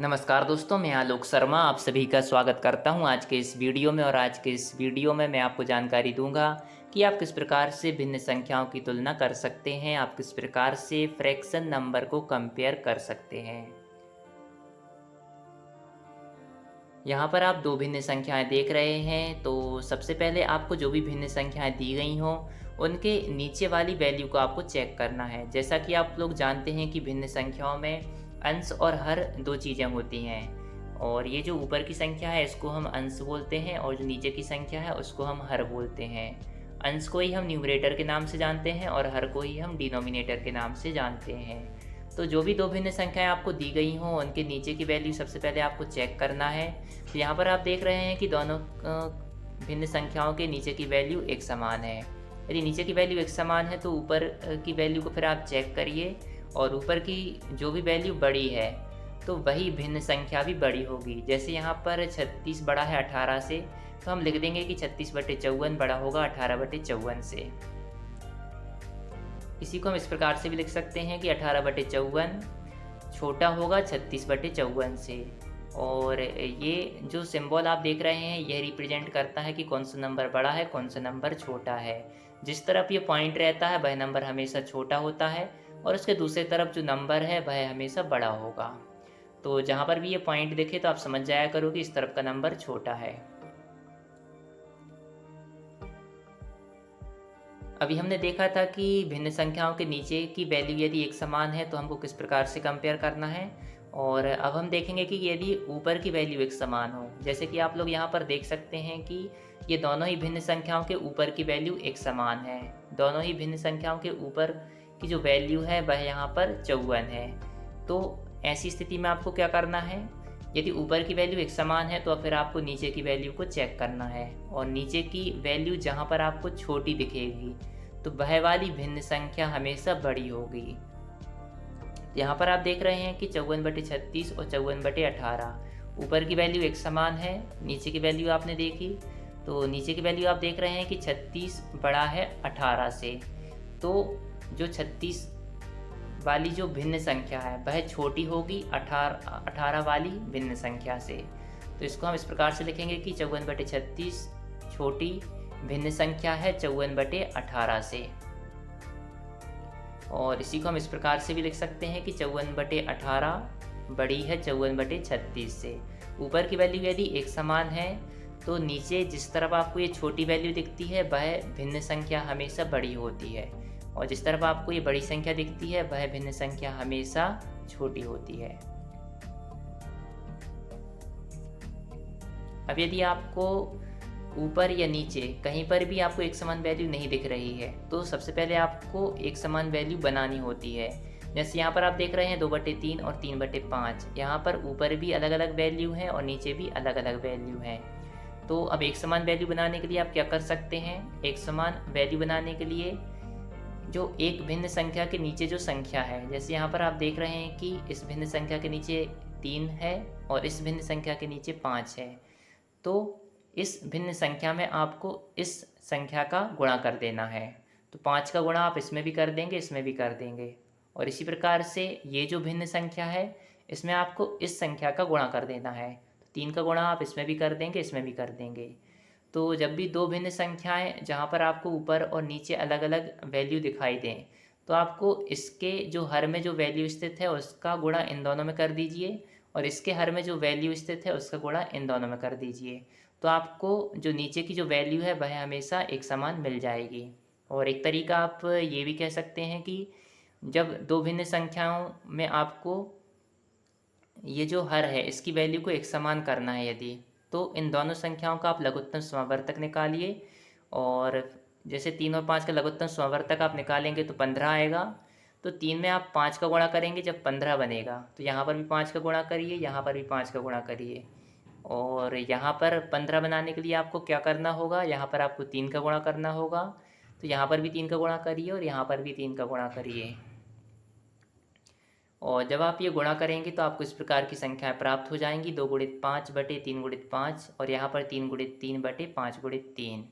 नमस्कार दोस्तों, मैं आलोक शर्मा आप सभी का स्वागत करता हूं आज के इस वीडियो में। और आज के इस वीडियो में मैं आपको जानकारी दूंगा कि आप किस प्रकार से भिन्न संख्याओं की तुलना कर सकते हैं, आप किस प्रकार से फ्रैक्शन नंबर को कंपेयर कर सकते हैं। यहाँ पर आप दो भिन्न संख्याएं देख रहे हैं, तो सबसे पहले आपको जो भी भिन्न संख्याएं दी गई हों उनके नीचे वाली वैल्यू को आपको चेक करना है। जैसा कि आप लोग जानते हैं कि भिन्न संख्याओं में अंश और हर दो चीज़ें होती हैं, और ये जो ऊपर की संख्या है इसको हम अंश बोलते हैं और जो नीचे की संख्या है उसको हम हर बोलते हैं। अंश को ही हम न्यूमरेटर के नाम से जानते हैं और हर को ही हम डिनोमिनेटर के नाम से जानते हैं। तो जो भी दो भिन्न संख्याएं आपको दी गई हों उनके नीचे की वैल्यू सबसे पहले आपको चेक करना है। तो यहाँ पर आप देख रहे हैं कि दोनों भिन्न संख्याओं के नीचे की वैल्यू एक समान है। यदि नीचे की वैल्यू एक समान है तो ऊपर की वैल्यू को फिर आप चेक करिए, और ऊपर की जो भी वैल्यू बड़ी है तो वही भिन्न संख्या भी बड़ी होगी। जैसे यहाँ पर 36 बड़ा है 18 से, तो हम लिख देंगे कि 36/54 बड़ा होगा 18/54 से। इसी को हम इस प्रकार से भी लिख सकते हैं कि 18/54 छोटा होगा 36/54 से। और ये जो सिंबल आप देख रहे हैं यह रिप्रेजेंट करता है कि कौन सा नंबर बड़ा है, कौन सा नंबर छोटा है। जिस तरफ ये पॉइंट रहता है वह नंबर हमेशा छोटा होता है, और उसके दूसरे तरफ जो नंबर है वह हमेशा बड़ा होगा। तो जहाँ पर भी ये पॉइंट दिखे तो आप समझ जाया करो कि इस तरफ का नंबर छोटा है। अभी हमने देखा था कि भिन्न संख्याओं के नीचे की वैल्यू यदि एक समान है तो हमको किस प्रकार से कंपेयर करना है। और अब हम देखेंगे कि यदि ऊपर की वैल्यू एक समान हो, जैसे कि आप लोग यहाँ पर देख सकते हैं कि ये दोनों ही भिन्न संख्याओं के ऊपर की वैल्यू एक समान है। दोनों ही भिन्न संख्याओं के ऊपर की जो वैल्यू है वह यहाँ पर 54 है। तो ऐसी स्थिति में आपको क्या करना है, यदि ऊपर की वैल्यू एक समान है तो फिर आपको नीचे की वैल्यू को चेक करना है, और नीचे की वैल्यू जहाँ पर आपको छोटी दिखेगी तो वह वाली भिन्न संख्या हमेशा बड़ी होगी। यहाँ पर आप देख रहे हैं कि 54/36 और 54/18 ऊपर की वैल्यू एक समान है। नीचे की वैल्यू आपने देखी, तो नीचे की वैल्यू आप देख रहे हैं कि 36 बड़ा है 18 से। तो जो 36 वाली जो भिन्न संख्या है वह छोटी होगी 18 वाली भिन्न संख्या से। तो इसको हम इस प्रकार से लिखेंगे कि 54/36 छोटी भिन्न संख्या है 54/18 से। और इसी को हम इस प्रकार से भी लिख सकते हैं कि 54/18 बड़ी है 54/36 से। ऊपर की वैल्यू यदि एक समान है तो नीचे जिस तरफ आपको ये छोटी वैल्यू दिखती है वह भिन्न संख्या हमेशा बड़ी होती है, और जिस तरफ आपको ये बड़ी संख्या दिखती है वह भिन्न संख्या हमेशा छोटी होती है। अब यदि आपको ऊपर या नीचे कहीं पर भी आपको एक समान वैल्यू नहीं दिख रही है तो सबसे पहले आपको एक समान वैल्यू बनानी होती है। जैसे यहाँ पर आप देख रहे हैं 2/3 और 3/5, यहाँ पर ऊपर भी अलग अलग वैल्यू हैं और नीचे भी अलग अलग वैल्यू हैं। तो अब एक समान वैल्यू बनाने के लिए आप क्या कर सकते हैं, एक समान वैल्यू बनाने के लिए जो एक भिन्न संख्या के नीचे जो संख्या है, जैसे यहाँ पर आप देख रहे हैं कि इस भिन्न संख्या के नीचे 3 है और इस भिन्न संख्या के नीचे 5 है, तो इस भिन्न संख्या में आपको इस संख्या का गुणा कर देना है। तो 5 का गुणा आप इसमें भी कर देंगे, इसमें भी कर देंगे, और इसी प्रकार से ये जो भिन्न संख्या है इसमें आपको इस संख्या का गुणा कर देना है। तो 3 का गुणा आप इसमें भी कर देंगे, इसमें भी कर देंगे। तो जब भी दो भिन्न संख्याएं जहाँ पर आपको ऊपर और नीचे अलग अलग वैल्यू दिखाई दें तो आपको इसके जो हर में जो वैल्यू स्थित है उसका गुणा इन दोनों में कर दीजिए, और इसके हर में जो वैल्यू स्थित है उसका गुणा इन दोनों में कर दीजिए। तो आपको जो नीचे की जो वैल्यू है वह हमेशा एक समान मिल जाएगी। और एक तरीका आप ये भी कह सकते हैं कि जब दो भिन्न संख्याओं में आपको ये जो हर है इसकी वैल्यू को एक समान करना है यदि, तो इन दोनों संख्याओं का आप लघुत्तम समावर्तक निकालिए। और जैसे 3 और 5 का लघुत्तम समावर्तक आप निकालेंगे तो 15 आएगा। तो 3 में आप 5 का गुणा करेंगे जब 15 बनेगा, तो यहाँ पर भी 5 का गुणा करिए, यहाँ पर भी 5 का गुणा करिए। और यहाँ पर 15 बनाने के लिए आपको क्या करना होगा, यहाँ पर आपको 3 का गुणा करना होगा। तो यहाँ पर भी 3 का गुणा करिए और यहाँ पर भी 3 का गुणा करिए। और जब आप ये गुणा करेंगे तो आपको इस प्रकार की संख्याएं प्राप्त हो जाएंगी, 2 × 5/3 × 5, और यहाँ पर 3 × 3/5 × 3।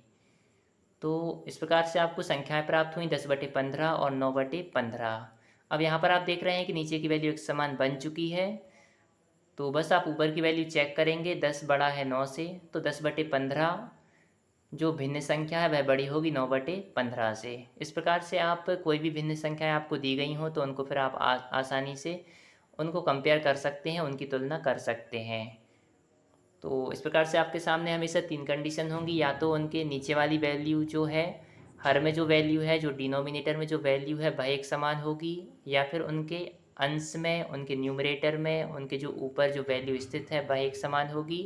तो इस प्रकार से आपको संख्याएं प्राप्त हुई 10/15 और 9/15। अब यहाँ पर आप देख रहे हैं कि नीचे की वैल्यू एक समान बन चुकी है। तो बस आप ऊपर की वैल्यू चेक करेंगे, 10 बड़ा है 9 से, तो 10/15 जो भिन्न संख्या है वह बड़ी होगी 9/15 से। इस प्रकार से आप कोई भी भिन्न संख्याएं आपको दी गई हों तो उनको फिर आप आसानी से उनको कंपेयर कर सकते हैं, उनकी तुलना कर सकते हैं। तो इस प्रकार से आपके सामने हमेशा 3 कंडीशन होंगी, या तो उनके नीचे वाली वैल्यू जो है, हर में जो वैल्यू है, जो डिनोमिनेटर में जो वैल्यू है वह एक समान होगी, या फिर उनके अंश में, उनके न्यूमरेटर में, उनके जो ऊपर जो वैल्यू स्थित है वह एक समान होगी।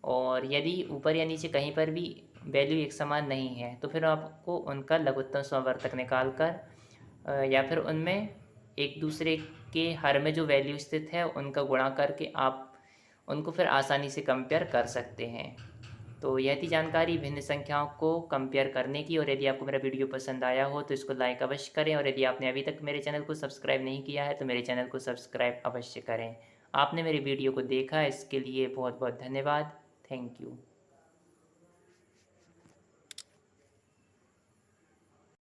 और यदि ऊपर या नीचे कहीं पर भी वैल्यू एक समान नहीं है तो फिर आपको उनका लघुत्तम समवर्तक निकाल कर या फिर उनमें एक दूसरे के हर में जो वैल्यू स्थित है उनका गुणा करके आप उनको फिर आसानी से कंपेयर कर सकते हैं। तो यह थी जानकारी भिन्न संख्याओं को कंपेयर करने की। और यदि आपको मेरा वीडियो पसंद आया हो तो इसको लाइक अवश्य करें, और यदि आपने अभी तक मेरे चैनल को सब्सक्राइब नहीं किया है तो मेरे चैनल को सब्सक्राइब अवश्य करें। आपने मेरे वीडियो को देखा, इसके लिए बहुत बहुत धन्यवाद। Thank you.